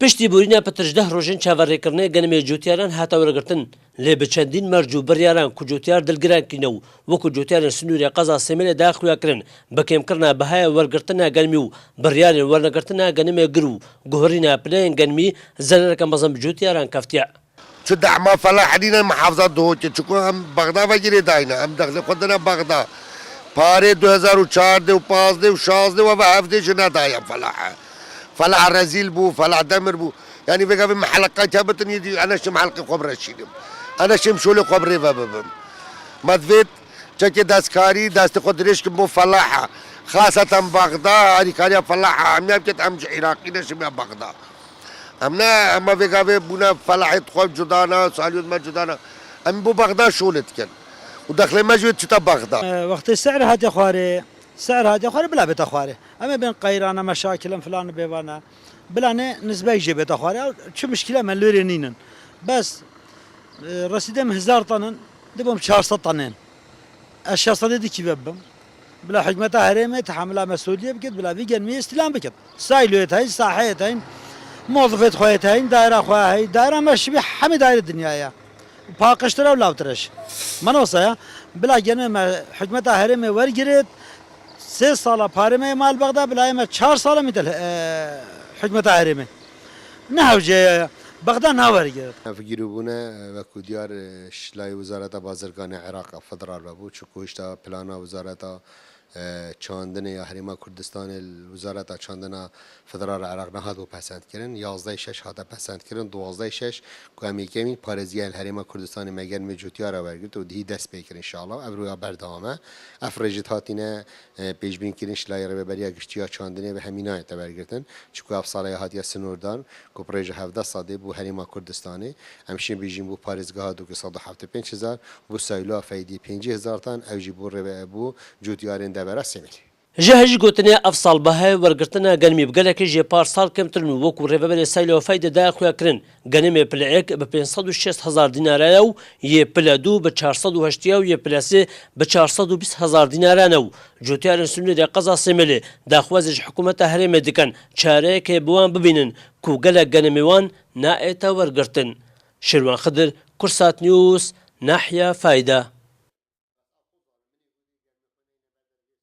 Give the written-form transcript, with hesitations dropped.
پشتی بورینە پترژدە ڕۆژین چاوەڕێکردنەوەی گەنمێ جوتیاران هاتە وەرگرتن لێ بە چەندین مەرج و بڕیاران کو جوتیار دڵگرانکردنەوە وەکو جوتیارن سنووری قەزا سێمێنە داخویاکردن بەکێمکردنا بەهایە وەرگرتنە گەنمی و بڕیارن وەرنەگرتنە گەنمێ گر و گوهڕینە پلەیەن گەنمی زەرەرەکە مەزم جوتیاران کەفتیا دعما فلاحين محافظات دوتي تشكو هم بغداد وجري داينا هم دخل خدنا بغداد پاره 2004 و 15 و 16 و 17 شنا دايم فلاح رزيل بو فلاح دمر بو يعني بقى محلقات هبتني يدي انا شم حلقه خبره شيلم انا شم شولي خبره بابم مدفت چكي دستكاري دست قدرش بو فلاحه خاصه بغداد هذه كاريا فلاحه عم يبكت ام عراقي نشم بغداد امنا اما بقى بونا فلاحه خوب جدانا ساليوت ما جدانا ام بو بغداد شولت كان وداخل مجود شتا بغداد وقت السعر هذا خواري سعر هذا خواري بلا بيت خواري اما بين قيرانا مشاكل فلان بيوانا بلا نسبه يجي بيت خواري شو مشكله من لورينين بس رصيدهم 1000 طن دبهم 400 طنين الشخص دي كيبهم بلا حكمة هرمة تحمل مسؤولية بكت بلا بيجن مي استلام بكت سايلوت هاي صاحيت هاي موظفة خويت هاي دائرة خواه هاي دائرة مش بحمي دائرة الدنيا يا باقشترا ولا بترش ما نوصيا بلا جنة حكمة هرمة ورجرت 3 سال بارمة مال بغداد بلا ما 4 سال مثل حكمة هرمة نهوجة بغداد ناورجرت فجروبنا وكوديار شلای وزارت بازرگان عراق فدرال بود چکوشتا پلانا وزارت چاندن یا حریم کردستان وزارت چاندن فدرال عراق نهاد و پسند کردن 11/6 هات پسند کردن 12/6 کمی کمی پارزیال حریم کردستان مگر مجوتیار آورد و دی دست بکرد ان شاء الله ابرویا بردامه افرجت هاتینه پیشبین کردن شلای رو برای گشتیا چاندنه به همینای تبرگرتن چکو افساله هاتیا سنوردان کو پروژه 17 ساده بو حریم کردستانی همشین بیجیم بو پارزگاه دو که 175,000 بو سایلا فایدی 50,000 تن اوجی بو رو بو جوتیارن جهج گوتنه افصال بهای ورگرتنه گنمی بگلک جه پارسال کمترن وکو ریوبر سایل فاید دا خویا کرن گنمی پلعک به 560,000 دیناره و یه پلدو به 480 و یه پلسه به 420,000 دیناره نو جوتیار سنوی دا قضا سمله دا خوازج حکومت هرم دکن چاره که بوان ببینن کو گلک گنمیوان نا ایتا ورگرتن شروان خضر کرسات نیوز ناحیه فایده